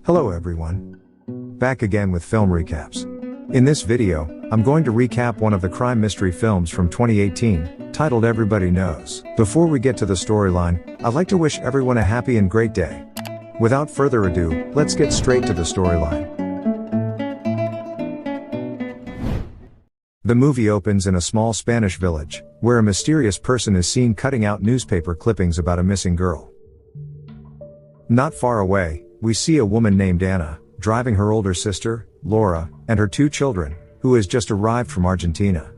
Hello everyone. Back again with film recaps. In this video, I'm going to recap one of the crime mystery films from 2018, titled Everybody Knows. Before we get to the storyline, I'd like to wish everyone a happy and great day. Without further ado, let's get straight to the storyline. The movie opens in a small Spanish village, where a mysterious person is seen cutting out newspaper clippings about a missing girl. Not far away, we see a woman named Anna, driving her older sister, Laura, and her 2 children, who has just arrived from Argentina.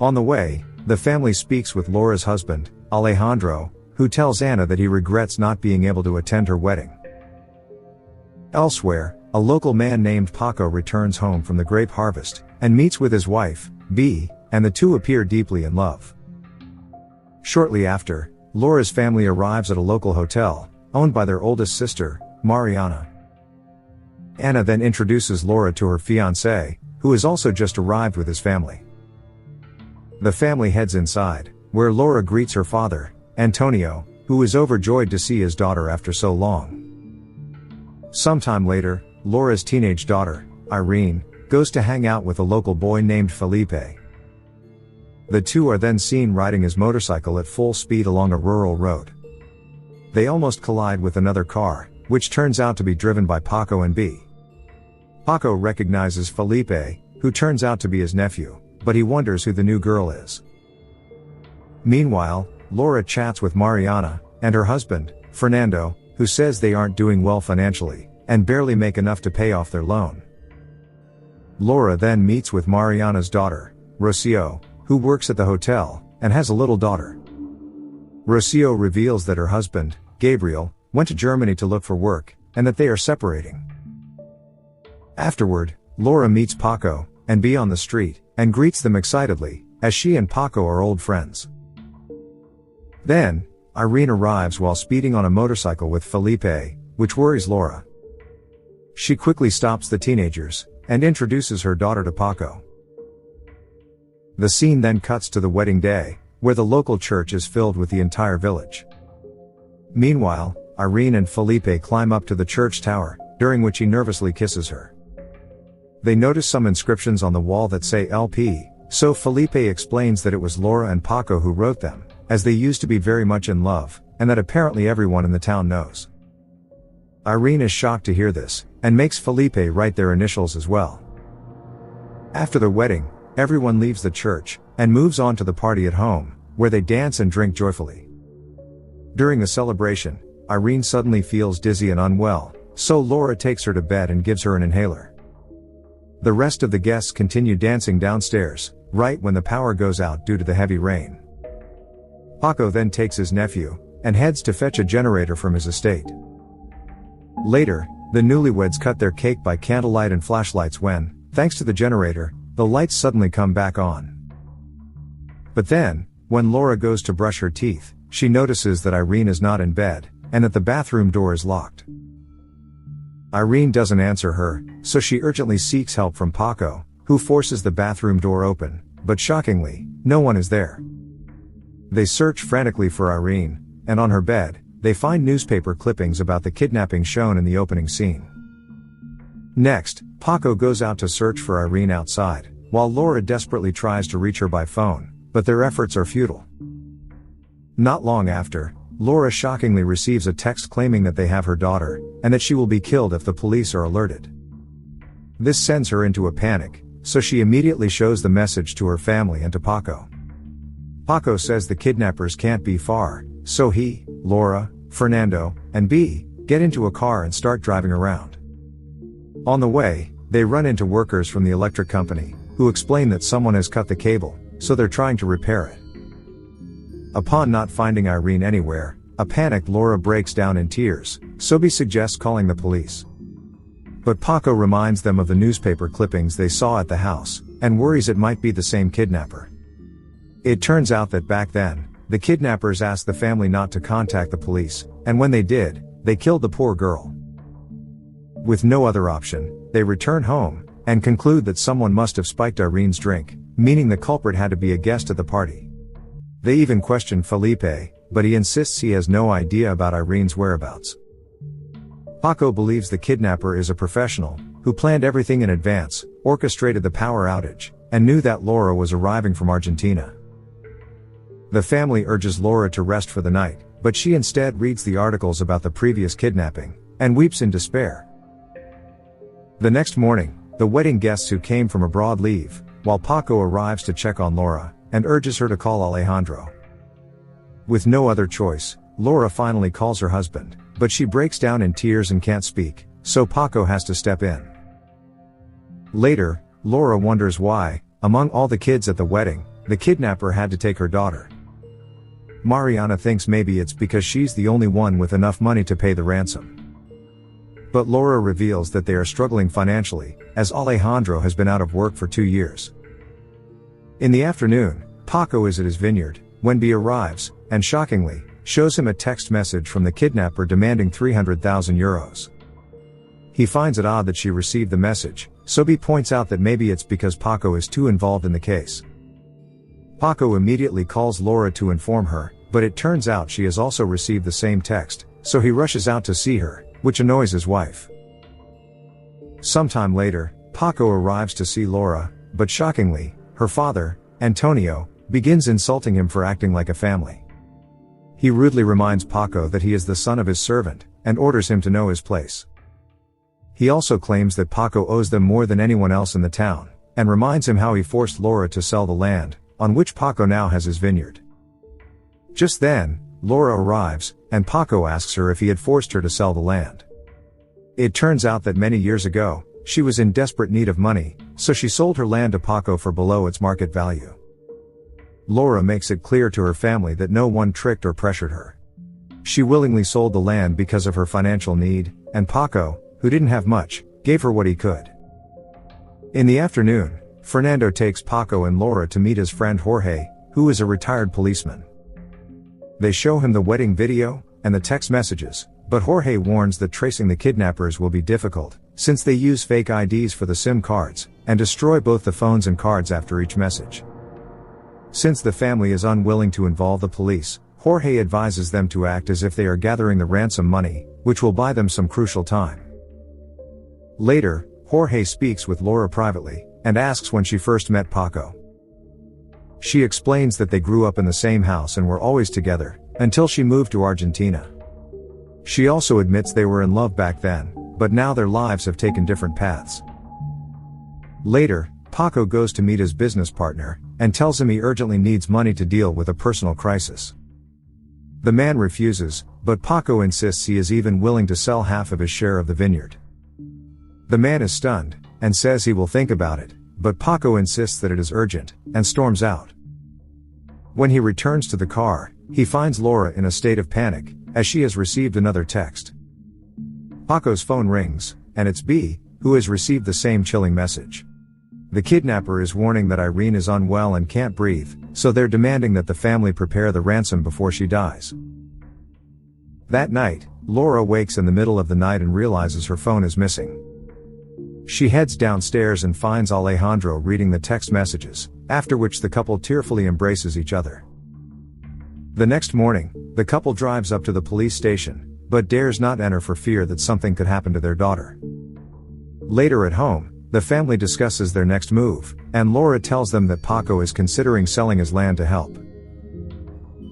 On the way, the family speaks with Laura's husband, Alejandro, who tells Anna that he regrets not being able to attend her wedding. Elsewhere, a local man named Paco returns home from the grape harvest, and meets with his wife, B, and the two appear deeply in love. Shortly after, Laura's family arrives at a local hotel, owned by their oldest sister, Mariana. Anna then introduces Laura to her fiancé, who has also just arrived with his family. The family heads inside, where Laura greets her father, Antonio, who is overjoyed to see his daughter after so long. Sometime later, Laura's teenage daughter, Irene, goes to hang out with a local boy named Felipe. The two are then seen riding his motorcycle at full speed along a rural road. They almost collide with another car, which turns out to be driven by Paco and B. Paco recognizes Felipe, who turns out to be his nephew, but he wonders who the new girl is. Meanwhile, Laura chats with Mariana, and her husband, Fernando, who says they aren't doing well financially, and barely make enough to pay off their loan. Laura then meets with Mariana's daughter, Rocio, who works at the hotel, and has a little daughter. Rocio reveals that her husband, Gabriel, went to Germany to look for work, and that they are separating. Afterward, Laura meets Paco and B on the street, and greets them excitedly, as she and Paco are old friends. Then, Irene arrives while speeding on a motorcycle with Felipe, which worries Laura. She quickly stops the teenagers, and introduces her daughter to Paco. The scene then cuts to the wedding day, where the local church is filled with the entire village. Meanwhile, Irene and Felipe climb up to the church tower, during which he nervously kisses her. They notice some inscriptions on the wall that say LP, so Felipe explains that it was Laura and Paco who wrote them, as they used to be very much in love, and that apparently everyone in the town knows. Irene is shocked to hear this, and makes Felipe write their initials as well. After the wedding, everyone leaves the church, and moves on to the party at home, where they dance and drink joyfully. During the celebration, Irene suddenly feels dizzy and unwell, so Laura takes her to bed and gives her an inhaler. The rest of the guests continue dancing downstairs, right when the power goes out due to the heavy rain. Paco then takes his nephew, and heads to fetch a generator from his estate. Later, the newlyweds cut their cake by candlelight and flashlights when, thanks to the generator, the lights suddenly come back on. But then, when Laura goes to brush her teeth, she notices that Irene is not in bed, and that the bathroom door is locked. Irene doesn't answer her, so she urgently seeks help from Paco, who forces the bathroom door open, but shockingly, no one is there. They search frantically for Irene, and on her bed, they find newspaper clippings about the kidnapping shown in the opening scene. Next, Paco goes out to search for Irene outside, while Laura desperately tries to reach her by phone, but their efforts are futile. Not long after, Laura shockingly receives a text claiming that they have her daughter, and that she will be killed if the police are alerted. This sends her into a panic, so she immediately shows the message to her family and to Paco. Paco says the kidnappers can't be far, so he, Laura, Fernando, and B, get into a car and start driving around. On the way, they run into workers from the electric company, who explain that someone has cut the cable, so they're trying to repair it. Upon not finding Irene anywhere, a panicked Laura breaks down in tears, so B suggests calling the police. But Paco reminds them of the newspaper clippings they saw at the house, and worries it might be the same kidnapper. It turns out that back then, the kidnappers asked the family not to contact the police, and when they did, they killed the poor girl. With no other option, they return home, and conclude that someone must have spiked Irene's drink, meaning the culprit had to be a guest at the party. They even question Felipe, but he insists he has no idea about Irene's whereabouts. Paco believes the kidnapper is a professional, who planned everything in advance, orchestrated the power outage, and knew that Laura was arriving from Argentina. The family urges Laura to rest for the night, but she instead reads the articles about the previous kidnapping, and weeps in despair. The next morning, the wedding guests who came from abroad leave, while Paco arrives to check on Laura, and urges her to call Alejandro. With no other choice, Laura finally calls her husband, but she breaks down in tears and can't speak, so Paco has to step in. Later, Laura wonders why, among all the kids at the wedding, the kidnapper had to take her daughter. Mariana thinks maybe it's because she's the only one with enough money to pay the ransom. But Laura reveals that they are struggling financially, as Alejandro has been out of work for 2 years. In the afternoon, Paco is at his vineyard, when B arrives, and shockingly, shows him a text message from the kidnapper demanding 300,000 euros. He finds it odd that she received the message, so B points out that maybe it's because Paco is too involved in the case. Paco immediately calls Laura to inform her, but it turns out she has also received the same text, so he rushes out to see her, which annoys his wife. Sometime later, Paco arrives to see Laura, but shockingly, her father, Antonio, begins insulting him for acting like a family. He rudely reminds Paco that he is the son of his servant, and orders him to know his place. He also claims that Paco owes them more than anyone else in the town, and reminds him how he forced Laura to sell the land, on which Paco now has his vineyard. Just then, Laura arrives, and Paco asks her if he had forced her to sell the land. It turns out that many years ago, she was in desperate need of money, so she sold her land to Paco for below its market value. Laura makes it clear to her family that no one tricked or pressured her. She willingly sold the land because of her financial need, and Paco, who didn't have much, gave her what he could. In the afternoon, Fernando takes Paco and Laura to meet his friend Jorge, who is a retired policeman. They show him the wedding video, and the text messages, but Jorge warns that tracing the kidnappers will be difficult, since they use fake IDs for the SIM cards, and destroy both the phones and cards after each message. Since the family is unwilling to involve the police, Jorge advises them to act as if they are gathering the ransom money, which will buy them some crucial time. Later, Jorge speaks with Laura privately, and asks when she first met Paco. She explains that they grew up in the same house and were always together, until she moved to Argentina. She also admits they were in love back then, but now their lives have taken different paths. Later, Paco goes to meet his business partner, and tells him he urgently needs money to deal with a personal crisis. The man refuses, but Paco insists he is even willing to sell half of his share of the vineyard. The man is stunned, and says he will think about it, but Paco insists that it is urgent, and storms out. When he returns to the car, he finds Laura in a state of panic, as she has received another text. Paco's phone rings, and it's B, who has received the same chilling message. The kidnapper is warning that Irene is unwell and can't breathe, so they're demanding that the family prepare the ransom before she dies. That night, Laura wakes in the middle of the night and realizes her phone is missing. She heads downstairs and finds Alejandro reading the text messages, after which the couple tearfully embraces each other. The next morning, the couple drives up to the police station, but dares not enter for fear that something could happen to their daughter. Later at home, the family discusses their next move, and Laura tells them that Paco is considering selling his land to help.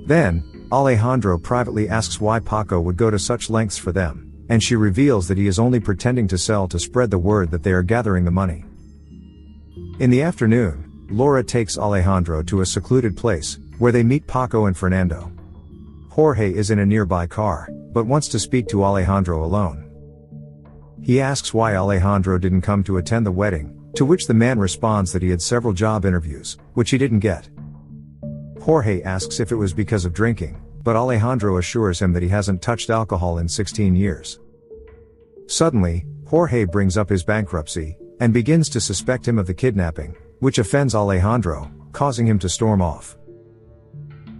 Then, Alejandro privately asks why Paco would go to such lengths for them, and she reveals that he is only pretending to sell to spread the word that they are gathering the money. In the afternoon, Laura takes Alejandro to a secluded place, where they meet Paco and Fernando. Jorge is in a nearby car, but wants to speak to Alejandro alone. He asks why Alejandro didn't come to attend the wedding, to which the man responds that he had several job interviews, which he didn't get. Jorge asks if it was because of drinking, but Alejandro assures him that he hasn't touched alcohol in 16 years. Suddenly, Jorge brings up his bankruptcy, and begins to suspect him of the kidnapping, which offends Alejandro, causing him to storm off.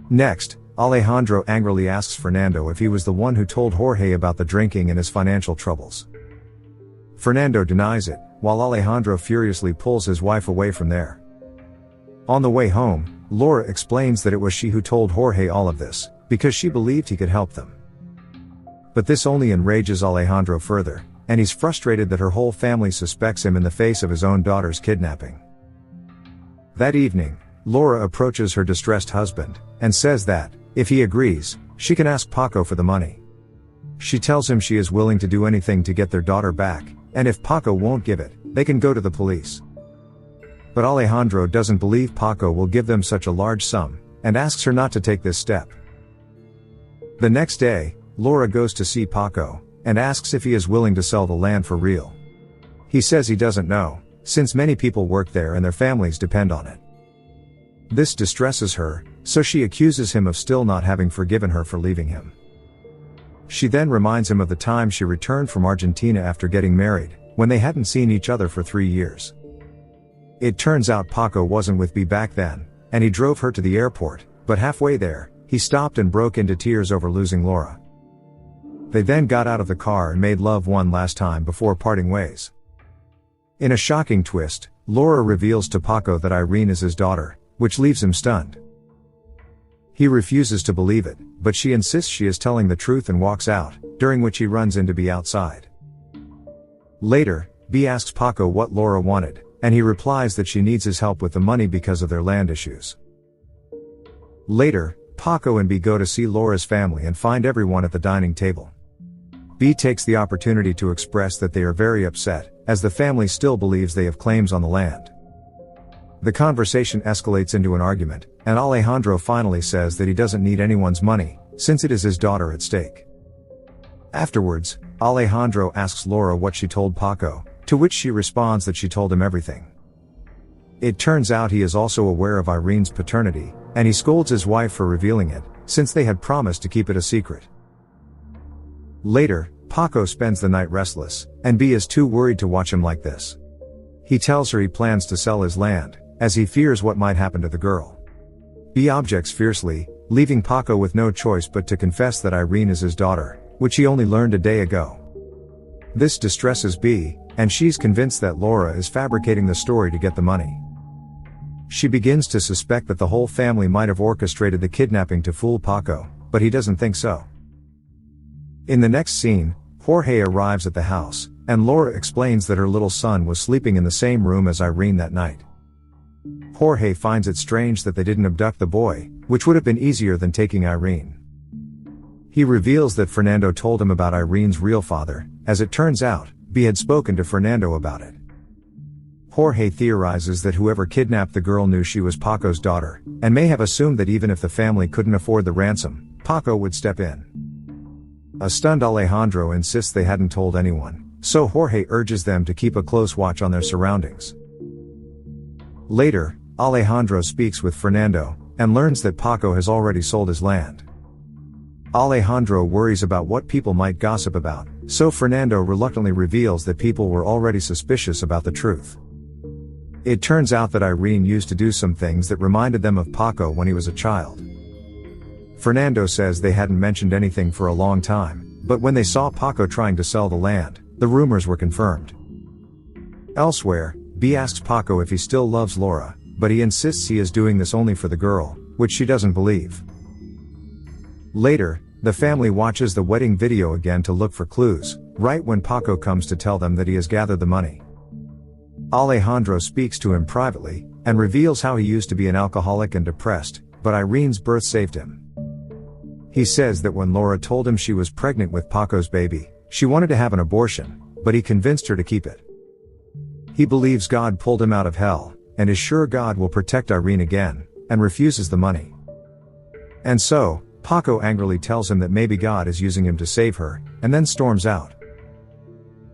Next, Alejandro angrily asks Fernando if he was the one who told Jorge about the drinking and his financial troubles. Fernando denies it, while Alejandro furiously pulls his wife away from there. On the way home, Laura explains that it was she who told Jorge all of this, because she believed he could help them. But this only enrages Alejandro further, and he's frustrated that her whole family suspects him in the face of his own daughter's kidnapping. That evening, Laura approaches her distressed husband, and says that, if he agrees, she can ask Paco for the money. She tells him she is willing to do anything to get their daughter back, and if Paco won't give it, they can go to the police. But Alejandro doesn't believe Paco will give them such a large sum, and asks her not to take this step. The next day, Laura goes to see Paco, and asks if he is willing to sell the land for real. He says he doesn't know, since many people work there and their families depend on it. This distresses her, so she accuses him of still not having forgiven her for leaving him. She then reminds him of the time she returned from Argentina after getting married, when they hadn't seen each other for 3 years. It turns out Paco wasn't with B back then, and he drove her to the airport, but halfway there, he stopped and broke into tears over losing Laura. They then got out of the car and made love one last time before parting ways. In a shocking twist, Laura reveals to Paco that Irene is his daughter, which leaves him stunned. He refuses to believe it, but she insists she is telling the truth and walks out, during which he runs into B outside. Later, B asks Paco what Laura wanted, and he replies that she needs his help with the money because of their land issues. Later, Paco and B go to see Laura's family and find everyone at the dining table. B takes the opportunity to express that they are very upset, as the family still believes they have claims on the land. The conversation escalates into an argument, and Alejandro finally says that he doesn't need anyone's money, since it is his daughter at stake. Afterwards, Alejandro asks Laura what she told Paco, to which she responds that she told him everything. It turns out he is also aware of Irene's paternity, and he scolds his wife for revealing it, since they had promised to keep it a secret. Later, Paco spends the night restless, and B is too worried to watch him like this. He tells her he plans to sell his land, as he fears what might happen to the girl. B objects fiercely, leaving Paco with no choice but to confess that Irene is his daughter, which he only learned a day ago. This distresses B, and she's convinced that Laura is fabricating the story to get the money. She begins to suspect that the whole family might have orchestrated the kidnapping to fool Paco, but he doesn't think so. In the next scene, Jorge arrives at the house, and Laura explains that her little son was sleeping in the same room as Irene that night. Jorge finds it strange that they didn't abduct the boy, which would have been easier than taking Irene. He reveals that Fernando told him about Irene's real father. As it turns out, B had spoken to Fernando about it. Jorge theorizes that whoever kidnapped the girl knew she was Paco's daughter, and may have assumed that even if the family couldn't afford the ransom, Paco would step in. A stunned Alejandro insists they hadn't told anyone, so Jorge urges them to keep a close watch on their surroundings. Later, Alejandro speaks with Fernando, and learns that Paco has already sold his land. Alejandro worries about what people might gossip about, so Fernando reluctantly reveals that people were already suspicious about the truth. It turns out that Irene used to do some things that reminded them of Paco when he was a child. Fernando says they hadn't mentioned anything for a long time, but when they saw Paco trying to sell the land, the rumors were confirmed. Elsewhere, B asks Paco if he still loves Laura, but he insists he is doing this only for the girl, which she doesn't believe. Later, the family watches the wedding video again to look for clues, right when Paco comes to tell them that he has gathered the money. Alejandro speaks to him privately, and reveals how he used to be an alcoholic and depressed, but Irene's birth saved him. He says that when Laura told him she was pregnant with Paco's baby, she wanted to have an abortion, but he convinced her to keep it. He believes God pulled him out of hell, and is sure God will protect Irene again, and refuses the money. And so, Paco angrily tells him that maybe God is using him to save her, and then storms out.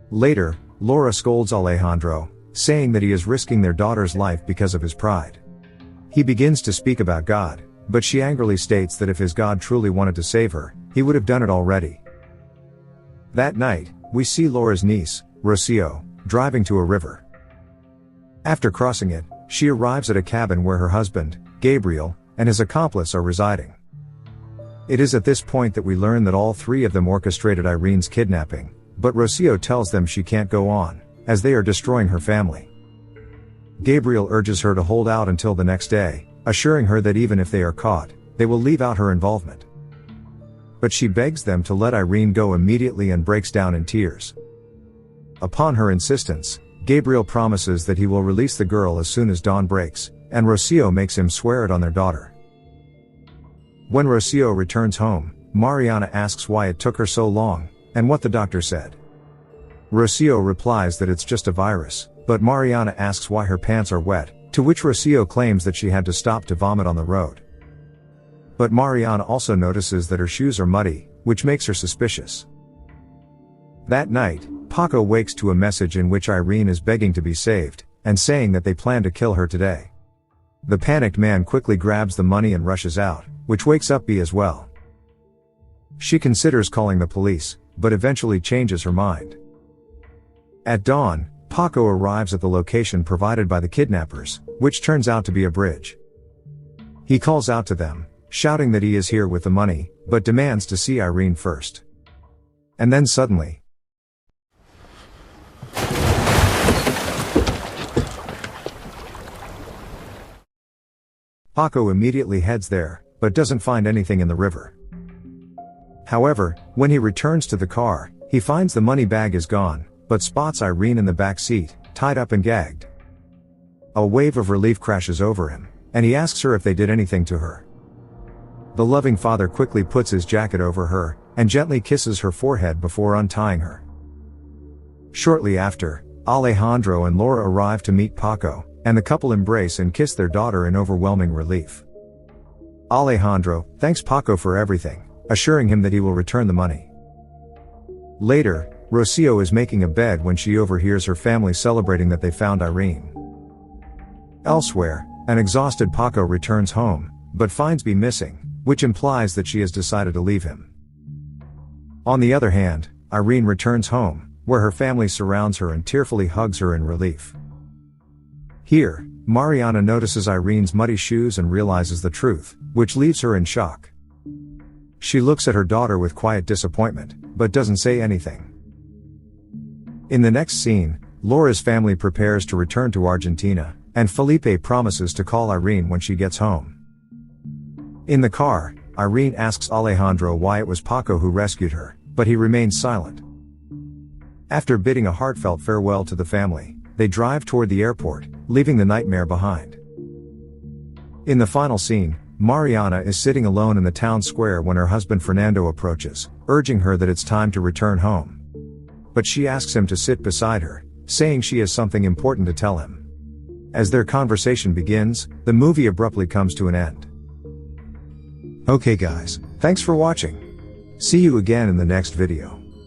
Later, Laura scolds Alejandro, saying that he is risking their daughter's life because of his pride. He begins to speak about God, but she angrily states that if his God truly wanted to save her, he would have done it already. That night, we see Laura's niece, Rocio, driving to a river. After crossing it, she arrives at a cabin where her husband, Gabriel, and his accomplice are residing. It is at this point that we learn that all three of them orchestrated Irene's kidnapping, but Rocio tells them she can't go on, as they are destroying her family. Gabriel urges her to hold out until the next day, assuring her that even if they are caught, they will leave out her involvement. but she begs them to let Irene go immediately and breaks down in tears. Upon her insistence, Gabriel promises that he will release the girl as soon as dawn breaks, and Rocio makes him swear it on their daughter. When Rocio returns home, Mariana asks why it took her so long, and what the doctor said. Rocio replies that it's just a virus, but Mariana asks why her pants are wet, to which Rocio claims that she had to stop to vomit on the road. But Mariana also notices that her shoes are muddy, which makes her suspicious. That night, Paco wakes to a message in which Irene is begging to be saved, and saying that they plan to kill her today. The panicked man quickly grabs the money and rushes out, which wakes up B as well. She considers calling the police, but eventually changes her mind. At dawn, Paco arrives at the location provided by the kidnappers, which turns out to be a bridge. He calls out to them, shouting that he is here with the money, but demands to see Irene first. And then suddenly, Paco immediately heads there, but doesn't find anything in the river. However, when he returns to the car, he finds the money bag is gone, but spots Irene in the back seat, tied up and gagged. A wave of relief crashes over him, and he asks her if they did anything to her. The loving father quickly puts his jacket over her, and gently kisses her forehead before untying her. Shortly after, Alejandro and Laura arrive to meet Paco, and the couple embrace and kiss their daughter in overwhelming relief. Alejandro thanks Paco for everything, assuring him that he will return the money. Later, Rocio is making a bed when she overhears her family celebrating that they found Irene. Elsewhere, an exhausted Paco returns home, but finds B missing, which implies that she has decided to leave him. On the other hand, Irene returns home, where her family surrounds her and tearfully hugs her in relief. Here, Mariana notices Irene's muddy shoes and realizes the truth, which leaves her in shock. She looks at her daughter with quiet disappointment, but doesn't say anything. In the next scene, Laura's family prepares to return to Argentina, and Felipe promises to call Irene when she gets home. In the car, Irene asks Alejandro why it was Paco who rescued her, but he remains silent. After bidding a heartfelt farewell to the family, they drive toward the airport, leaving the nightmare behind. In the final scene, Mariana is sitting alone in the town square when her husband Fernando approaches, urging her that it's time to return home. But she asks him to sit beside her, saying she has something important to tell him. As their conversation begins, the movie abruptly comes to an end. Okay guys, thanks for watching. See you again in the next video.